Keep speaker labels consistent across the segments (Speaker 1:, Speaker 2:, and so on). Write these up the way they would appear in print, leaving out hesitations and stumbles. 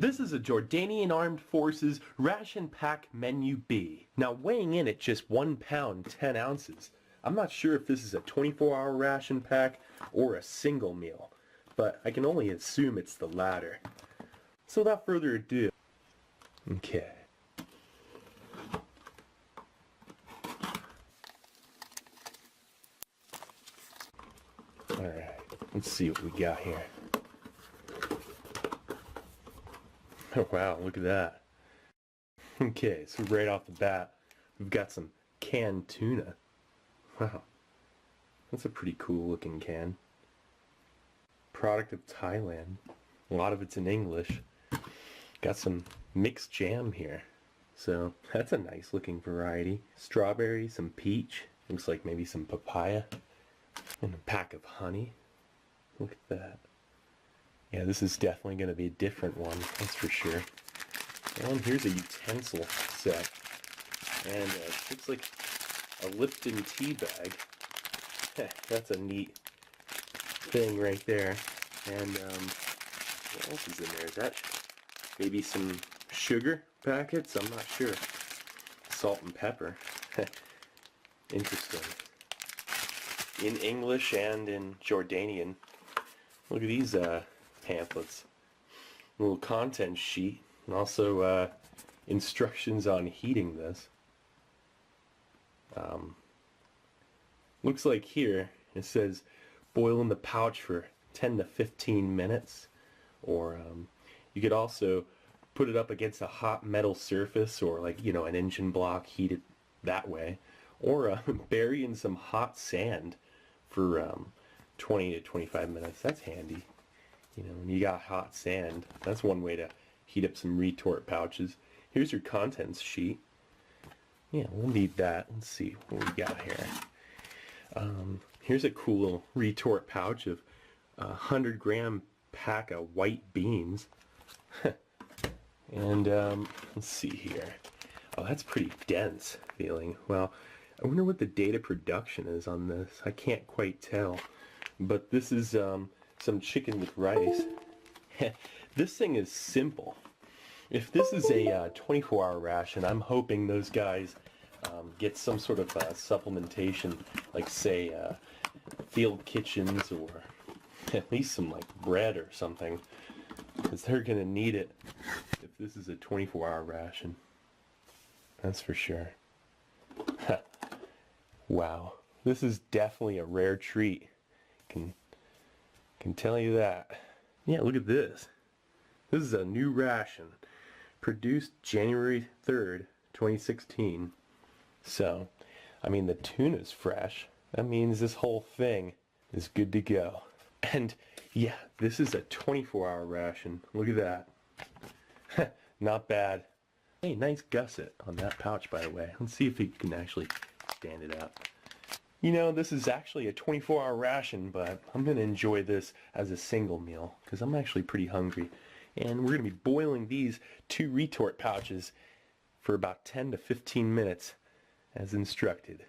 Speaker 1: This is a Jordanian Armed Forces Ration Pack Menu B. Now weighing in at just 1 pound 10 ounces. I'm not sure if this is a 24-hour ration pack or a single meal, but I can only assume it's the latter. So without further ado, okay. Alright, let's see what we got here. Oh wow, look at that. Okay, so right off the bat, we've got some canned tuna. Wow, that's a pretty cool looking can. Product of Thailand. A lot of it's in English. Got some mixed jam here. So that's a nice looking variety. Strawberry, some peach. Looks like maybe some papaya. And a pack of honey. Look at that. Yeah, this is definitely going to be a different one, that's for sure. And here's a utensil set. And it looks like a Lipton tea bag. That's a neat thing right there. And what else is in there? Is that maybe some sugar packets? I'm not sure. Salt and pepper. Interesting. In English and in Jordanian. Look at these pamphlets. A little content sheet. And also instructions on heating this. Looks like here it says boil in the pouch for 10 to 15 minutes. Or you could also put it up against a hot metal surface or like, you know, an engine block, heat it that way. Or bury in some hot sand for 20 to 25 minutes. That's handy. You know, when you got hot sand, that's one way to heat up some retort pouches. Here's your contents sheet. Yeah, we'll need that. Let's see what we got here. Here's a cool little retort pouch of 100-gram pack of white beans. And let's see here. Oh, that's pretty dense feeling. Well, I wonder what the date of production is on this. I can't quite tell. But this is some chicken with rice. This thing is simple. If this is a 24-hour ration, I'm hoping those guys get some sort of supplementation, like say field kitchens or at least some like bread or something, because they're gonna need it if this is a 24-hour ration. That's for sure. Wow, this is definitely a rare treat. Can tell you that. Yeah, look at this. This is a new ration, produced January 3rd, 2016. So, I mean, the tuna's fresh. That means this whole thing is good to go. And yeah, this is a 24-hour ration. Look at that. Not bad. Hey, nice gusset on that pouch, by the way. Let's see if you can actually stand it up. You know, this is actually a 24-hour ration, but I'm going to enjoy this as a single meal because I'm actually pretty hungry. And we're going to be boiling these 2 retort pouches for about 10 to 15 minutes as instructed.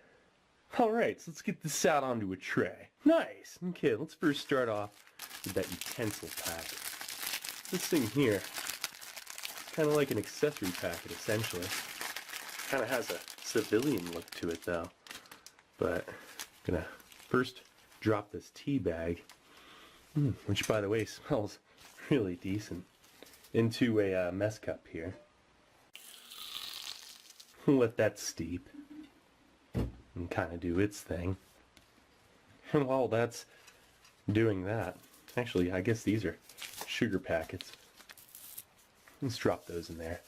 Speaker 1: Alright, so let's get this out onto a tray. Nice! Okay, let's first start off with that utensil pack. This thing here is kind of like an accessory packet, essentially. Kind of has a civilian look to it, though. But I'm gonna first drop this tea bag, which by the way smells really decent, into a mess cup here. Let that steep and kind of do its thing. And while that's doing that, actually I guess these are sugar packets. Let's drop those in there.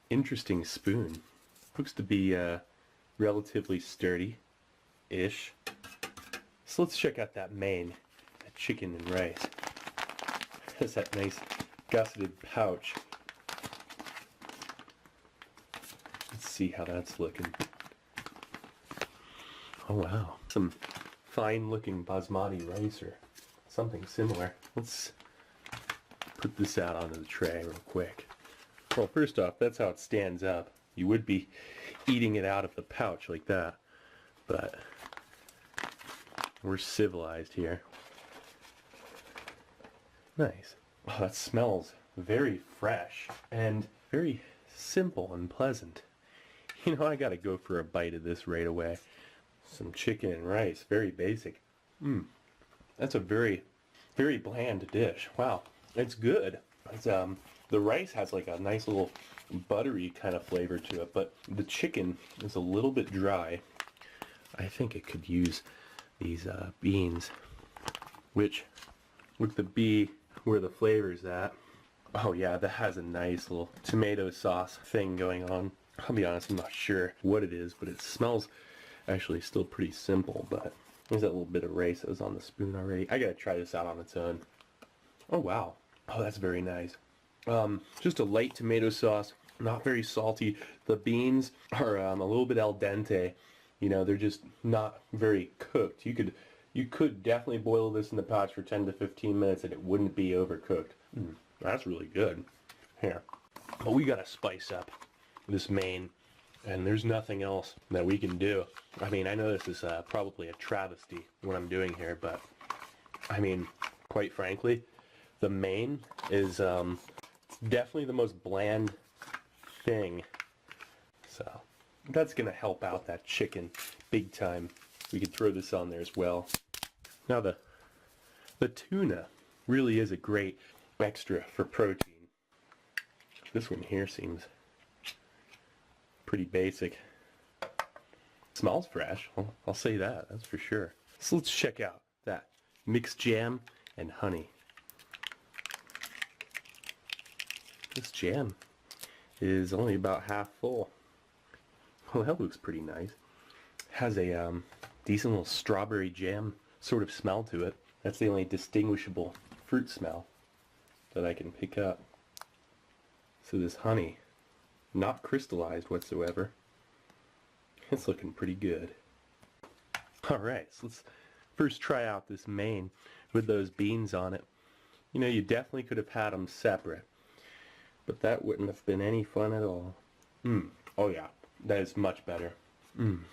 Speaker 1: Interesting spoon. Looks to be relatively sturdy-ish. So let's check out that main, that chicken and rice. Has that nice gusseted pouch. Let's see how that's looking. Oh wow, some fine-looking basmati rice or something similar. Let's put this out onto the tray real quick. Well, first off, that's how it stands up. You would be eating it out of the pouch like that, but we're civilized here. Nice. Oh, that smells very fresh and very simple and pleasant. You know, I gotta go for a bite of this right away. Some chicken and rice, very basic. That's a very, very bland dish. Wow, it's good. It's, the rice has like a nice little buttery kind of flavor to it, but the chicken is a little bit dry. I think it could use these beans, which with the B where the flavor's at. Oh yeah, that has a nice little tomato sauce thing going on. I'll be honest, I'm not sure what it is, but it smells actually still pretty simple, but there's that little bit of rice that was on the spoon already. I gotta try this out on its own. Oh wow. Oh, that's very nice. Just a light tomato sauce, not very salty. The beans are a little bit al dente. You know, they're just not very cooked. You could definitely boil this in the pots for 10 to 15 minutes and it wouldn't be overcooked. That's really good. Here. But we gotta spice up this main, and there's nothing else that we can do. I mean, I know this is probably a travesty what I'm doing here, but I mean, quite frankly, the main is definitely the most bland thing. So that's gonna help out that chicken big time. We could throw this on there as well. Now the tuna really is a great extra for protein. This one here seems pretty basic. Smells fresh, I'll say that, that's for sure. So let's check out that mixed jam and honey. This jam is only about half full. Well, that looks pretty nice. Has a decent little strawberry jam sort of smell to it. That's the only distinguishable fruit smell that I can pick up. So this honey, not crystallized whatsoever. It's looking pretty good. Alright, so let's first try out this main with those beans on it. You know, you definitely could have had them separate, but that wouldn't have been any fun at all. Oh yeah, that is much better.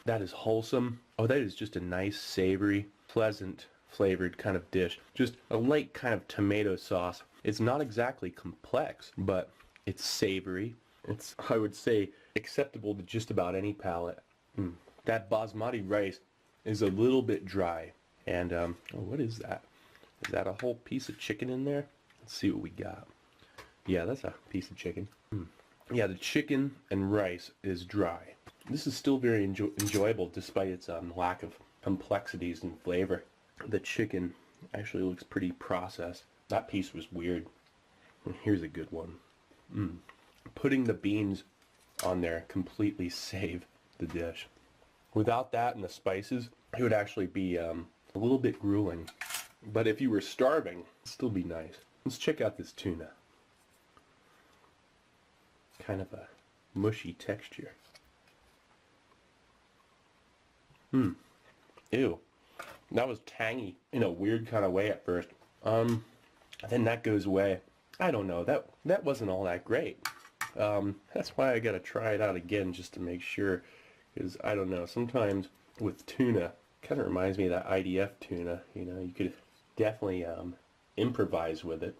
Speaker 1: That is wholesome. Oh, that is just a nice, savory, pleasant, flavored kind of dish. Just a light kind of tomato sauce. It's not exactly complex, but it's savory. It's, I would say, acceptable to just about any palate. That basmati rice is a little bit dry. And, oh, what is that? Is that a whole piece of chicken in there? Let's see what we got. Yeah, that's a piece of chicken. Yeah, the chicken and rice is dry. This is still very enjoyable despite its lack of complexities and flavor. The chicken actually looks pretty processed. That piece was weird. Here's a good one. Putting the beans on there completely saved the dish. Without that and the spices, it would actually be a little bit grueling. But if you were starving, it'd still be nice. Let's check out this tuna. Kind of a mushy texture. Ew. That was tangy in a weird kind of way at first. Then that goes away. I don't know. That wasn't all that great. That's why I gotta try it out again just to make sure. Because I don't know. Sometimes with tuna, kind of reminds me of that IDF tuna. You know, you could definitely improvise with it.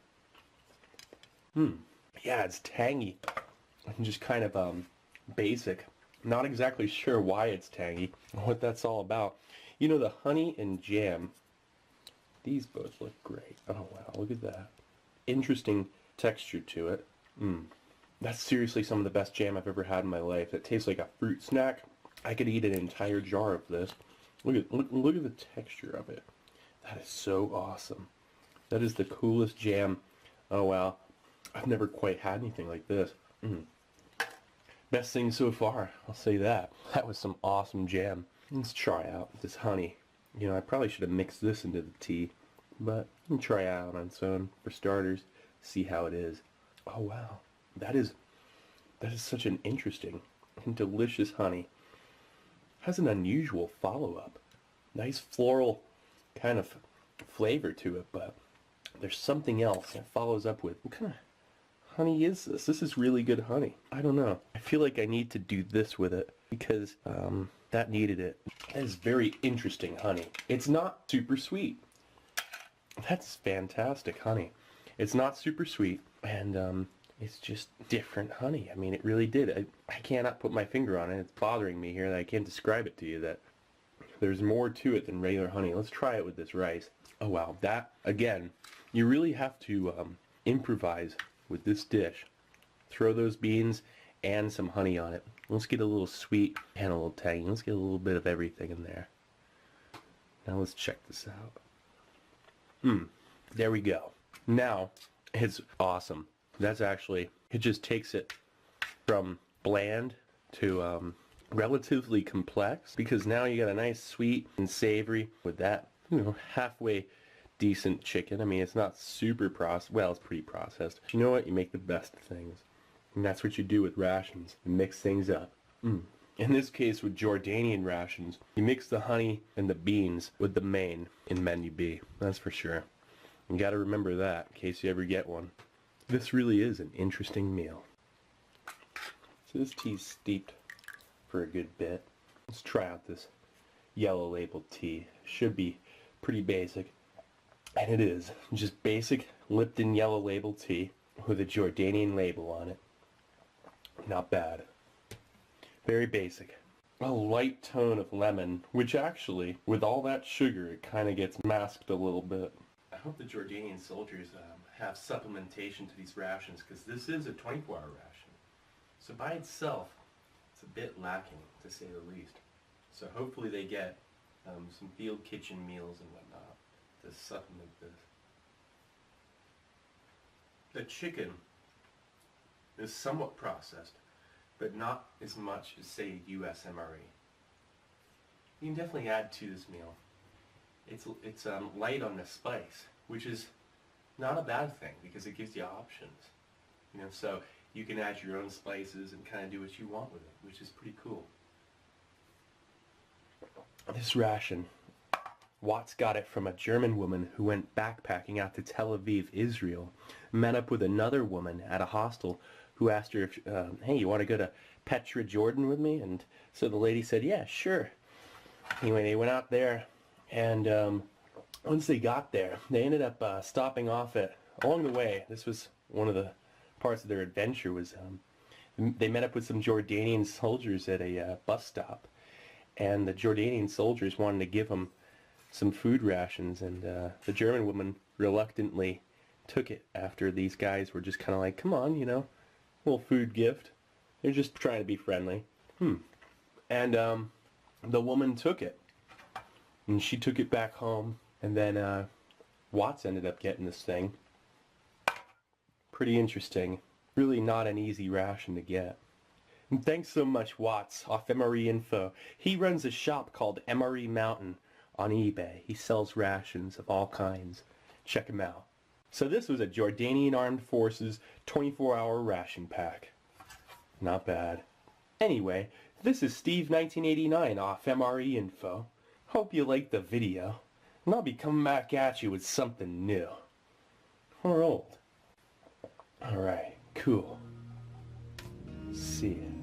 Speaker 1: Yeah, it's tangy and just kind of basic. Not exactly sure why it's tangy, what that's all about. You know, the honey and jam, these both look great. Oh wow, look at that. Interesting texture to it. That's seriously some of the best jam I've ever had in my life. It tastes like a fruit snack. I could eat an entire jar of this. Look at the texture of it. That is so awesome. That is the coolest jam. Oh wow, I've never quite had anything like this. Best thing so far, I'll say that. That was some awesome jam. Let's try out this honey. You know, I probably should have mixed this into the tea, but you can try it out on its own for starters, see how it is. Oh wow, that is such an interesting and delicious honey. Has an unusual follow-up. Nice floral kind of flavor to it, but there's something else it follows up with. What kind of honey is this? This is really good honey. I don't know. I feel like I need to do this with it because that needed it. That is very interesting honey. It's not super sweet. That's fantastic honey. It's not super sweet. And it's just different honey. I mean, it really did. I cannot put my finger on it. It's bothering me here that I can't describe it to you, that there's more to it than regular honey. Let's try it with this rice. Oh wow, that, again, you really have to improvise with this dish. Throw those beans and some honey on it. Let's get a little sweet and a little tangy. Let's get a little bit of everything in there. Now let's check this out. There we go. Now, it's awesome. That's actually, it just takes it from bland to relatively complex, because now you got a nice sweet and savory with that, halfway decent chicken. I mean, it's not super processed. Well, it's pretty processed. But you know what? You make the best of things. And that's what you do with rations. You mix things up. In this case, with Jordanian rations, you mix the honey and the beans with the main in menu B. That's for sure. You gotta remember that in case you ever get one. This really is an interesting meal. So this tea's steeped for a good bit. Let's try out this yellow label tea. Should be pretty basic. And it is. Just basic Lipton yellow label tea with a Jordanian label on it. Not bad. Very basic. A light tone of lemon, which actually, with all that sugar, it kind of gets masked a little bit. I hope the Jordanian soldiers have supplementation to these rations, because this is a 24-hour ration. So by itself, it's a bit lacking, to say the least. So hopefully they get some field kitchen meals and whatnot to supplement this. The chicken is somewhat processed, but not as much as, say, U.S. MRE. You can definitely add to this meal. It's light on the spice, which is not a bad thing, because it gives you options. So you can add your own spices and kind of do what you want with it, which is pretty cool. This ration, Watts got it from a German woman who went backpacking out to Tel Aviv, Israel, met up with another woman at a hostel who asked her if, hey, you want to go to Petra, Jordan with me? And so the lady said, yeah, sure. Anyway, they went out there, and once they got there, they ended up stopping off at, along the way, this was one of the parts of their adventure, was they met up with some Jordanian soldiers at a bus stop, and the Jordanian soldiers wanted to give them some food rations, and the German woman reluctantly took it after these guys were just kind of like, come on, little food gift. They're just trying to be friendly. And the woman took it, and she took it back home, and then Watts ended up getting this thing. Pretty interesting. Really not an easy ration to get. And thanks so much, Watts, off MRE Info. He runs a shop called MRE Mountain on eBay. He sells rations of all kinds. Check him out. So this was a Jordanian Armed Forces 24-hour ration pack. Not bad. Anyway, this is Steve 1989 off MRE Info. Hope you liked the video, and I'll be coming back at you with something new. Or old. Alright, cool. See ya.